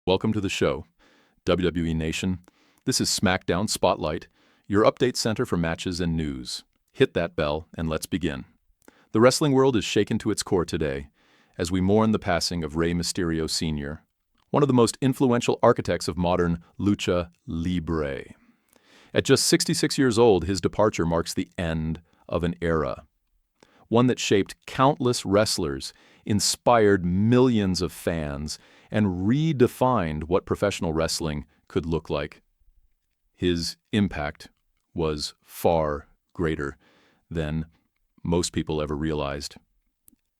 Welcome to the show, WWE Nation. This is SmackDown Spotlight, your update center for matches and news. Hit that bell and let's begin. The wrestling world is shaken to its core today as we mourn the passing of Rey Mysterio Sr., one of the most influential architects of modern Lucha Libre. At just 66 years old, his departure marks the end of an era, one that shaped countless wrestlers, inspired millions of fans, and redefined what professional wrestling could look like. His impact was far greater than most people ever realized,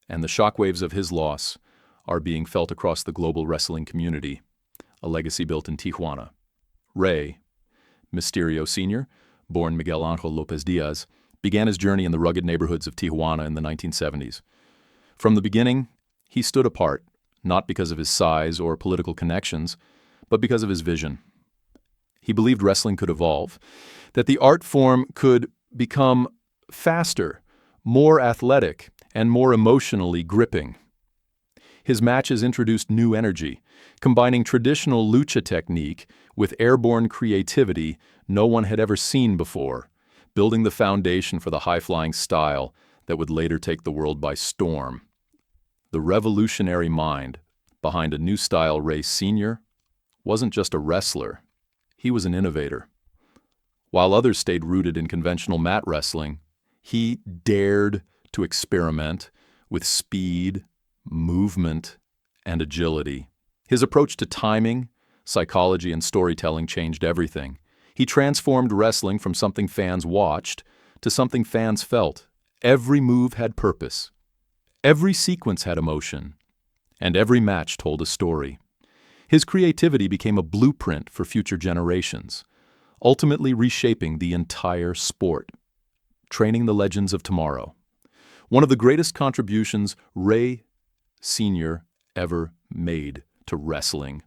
and the shockwaves of his loss are being felt across the global wrestling community, a legacy built in Tijuana. Rey Mysterio Sr., born Miguel Angel Lopez Diaz, began his journey in the rugged neighborhoods of Tijuana in the 1970s. From the beginning, he stood apart, not because of his size or political connections, but because of his vision. He believed wrestling could evolve, that the art form could become faster, more athletic, and more emotionally gripping. His matches introduced new energy, combining traditional lucha technique with airborne creativity no one had ever seen before, building the foundation for the high-flying style that would later take the world by storm. The revolutionary mind behind a new style, Rey Sr., wasn't just a wrestler, he was an innovator. While others stayed rooted in conventional mat wrestling, he dared to experiment with speed, movement, and agility. His approach to timing, psychology, and storytelling changed everything. He transformed wrestling from something fans watched to something fans felt. Every move had purpose. Every sequence had emotion, and every match told a story. His creativity became a blueprint for future generations, ultimately reshaping the entire sport, training the legends of tomorrow. One of the greatest contributions Rey Sr. ever made to wrestling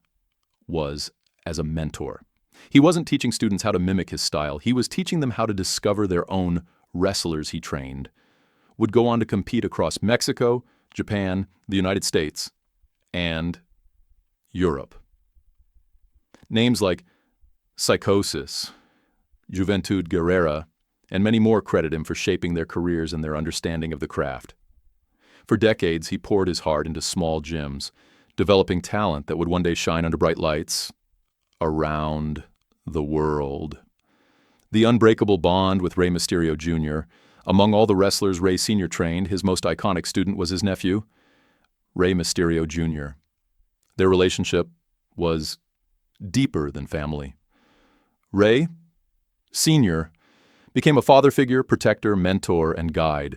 was as a mentor. He wasn't teaching students how to mimic his style, he was teaching them how to discover their own wrestlers he trained. Would go on to compete across Mexico, Japan, the United States, and Europe. Names like Psychosis, Juventud Guerrera, and many more credit him for shaping their careers and their understanding of the craft. For decades, he poured his heart into small gyms, developing talent that would one day shine under bright lights around the world. The unbreakable bond with Rey Mysterio Jr. Among all the wrestlers Rey Sr. trained, his most iconic student was his nephew, Rey Mysterio Jr. Their relationship was deeper than family. Rey Sr. became a father figure, protector, mentor, and guide.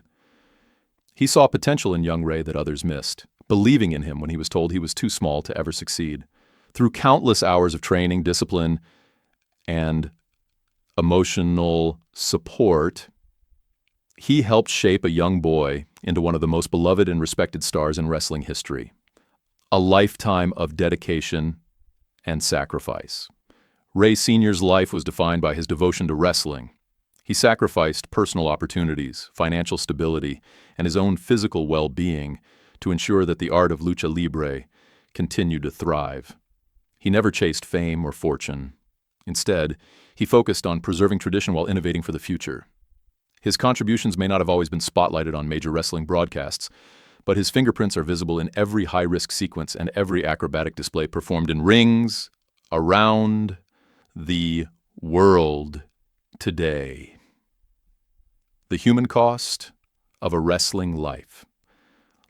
He saw potential in young Rey that others missed, believing in him when he was told he was too small to ever succeed. Through countless hours of training, discipline, and emotional support, he helped shape a young boy into one of the most beloved and respected stars in wrestling history. A lifetime of dedication and sacrifice. Rey Sr.'s life was defined by his devotion to wrestling. He sacrificed personal opportunities, financial stability, and his own physical well-being to ensure that the art of Lucha Libre continued to thrive. He never chased fame or fortune. Instead, he focused on preserving tradition while innovating for the future. His contributions may not have always been spotlighted on major wrestling broadcasts, but his fingerprints are visible in every high-risk sequence and every acrobatic display performed in rings around the world today. The human cost of a wrestling life.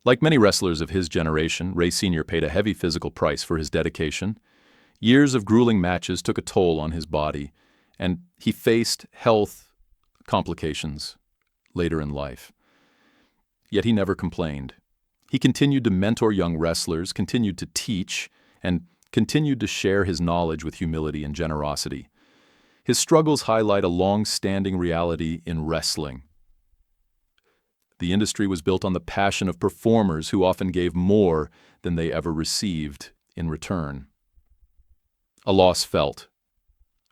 Like many wrestlers of his generation, Rey Sr. paid a heavy physical price for his dedication. Years of grueling matches took a toll on his body, and he faced health complications later in life. Yet he never complained. He continued to mentor young wrestlers, continued to teach, and continued to share his knowledge with humility and generosity. His struggles highlight a long-standing reality in wrestling. The industry was built on the passion of performers who often gave more than they ever received in return. A loss felt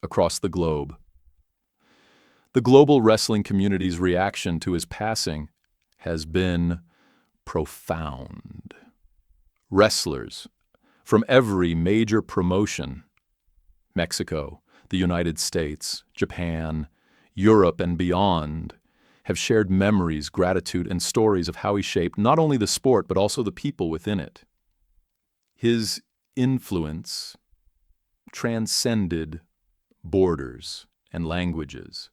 across the globe. The global wrestling community's reaction to his passing has been profound. Wrestlers, From every major promotion, Mexico, the United States, Japan, Europe, and beyond, have shared memories, gratitude, and stories of how he shaped not only the sport, but also the people within it. His influence transcended borders and languages.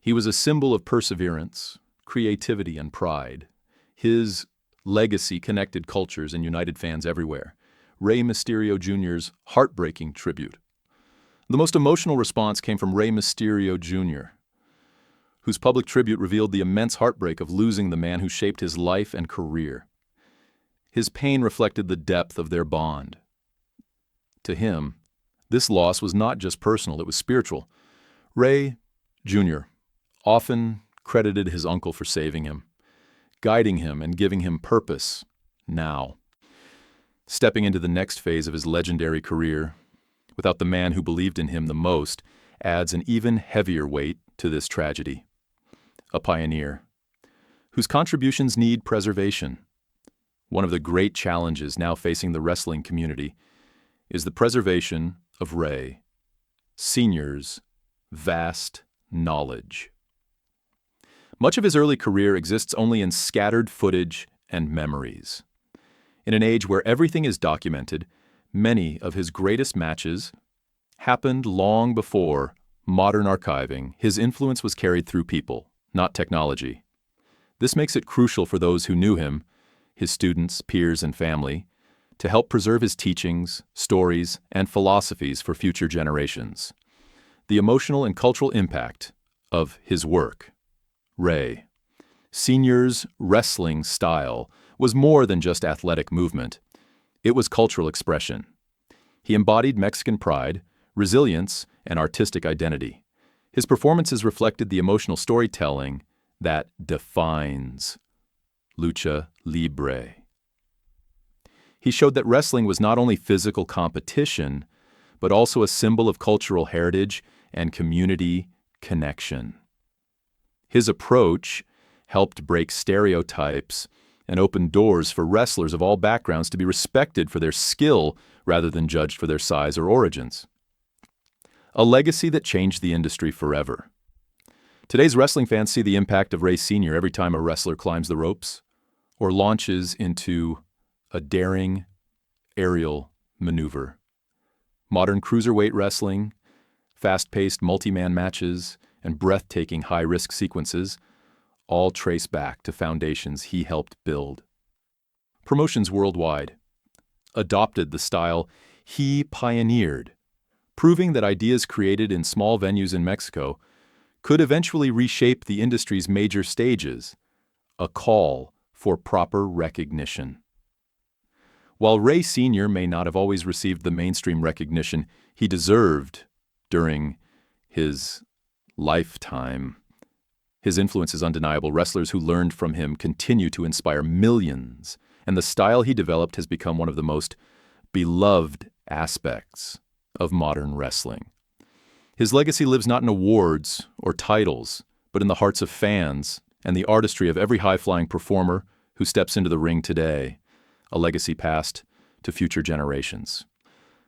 He was a symbol of perseverance, creativity, and pride. His legacy connected cultures and united fans everywhere. Rey Mysterio Jr.'s heartbreaking tribute. The most emotional response came from Rey Mysterio Jr., whose public tribute revealed the immense heartbreak of losing the man who shaped his life and career. His pain reflected the depth of their bond. To him, this loss was not just personal, it was spiritual. Rey Jr. often credited his uncle for saving him, guiding him and giving him purpose now. Stepping into the next phase of his legendary career, without the man who believed in him the most, adds an even heavier weight to this tragedy. A pioneer, whose contributions need preservation. One of the great challenges now facing the wrestling community is the preservation of Rey Sr.'s vast knowledge. Much of his early career exists only in scattered footage and memories. In an age where everything is documented, many of his greatest matches happened long before modern archiving. His influence was carried through people, not technology. This makes it crucial for those who knew him, his students, peers, and family, to help preserve his teachings, stories, and philosophies for future generations. The emotional and cultural impact of his work. Rey Sr.'s wrestling style was more than just athletic movement. It was cultural expression. He embodied Mexican pride, resilience, and artistic identity. His performances reflected the emotional storytelling that defines Lucha Libre. He showed that wrestling was not only physical competition, but also a symbol of cultural heritage and community connection. His approach helped break stereotypes and open doors for wrestlers of all backgrounds to be respected for their skill rather than judged for their size or origins. A legacy that changed the industry forever. Today's wrestling fans see the impact of Rey Sr. every time a wrestler climbs the ropes or launches into a daring aerial maneuver. Modern cruiserweight wrestling, fast-paced multi-man matches, and breathtaking high-risk sequences all trace back to foundations he helped build. Promotions worldwide adopted the style he pioneered, proving that ideas created in small venues in Mexico could eventually reshape the industry's major stages, a call for proper recognition. While Rey Sr. may not have always received the mainstream recognition he deserved during his lifetime, his influence is undeniable. Wrestlers who learned from him continue to inspire millions, and the style he developed has become one of the most beloved aspects of modern wrestling. His legacy lives not in awards or titles, but in the hearts of fans and the artistry of every high-flying performer who steps into the ring today, a legacy passed to future generations.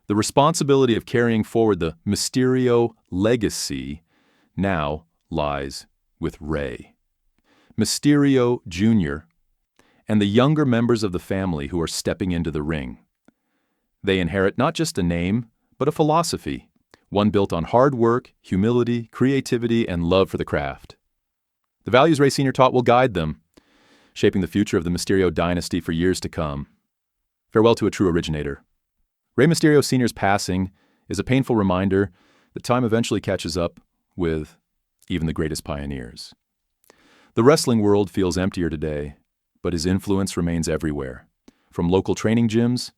The responsibility of carrying forward the Mysterio legacy now lies with Rey Mysterio Jr. and the younger members of the family who are stepping into the ring. They inherit not just a name, but a philosophy, one built on hard work, humility, creativity, and love for the craft. The values Rey Sr. taught will guide them, shaping the future of the Mysterio dynasty for years to come. Farewell to a true originator. Rey Mysterio Sr.'s passing is a painful reminder that time eventually catches up with even the greatest pioneers. The wrestling world feels emptier today, but his influence remains everywhere, from local training gyms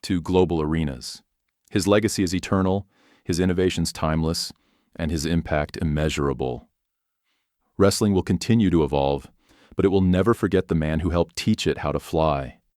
to global arenas. His legacy is eternal, his innovations timeless, and his impact immeasurable. Wrestling will continue to evolve, but it will never forget the man who helped teach it how to fly.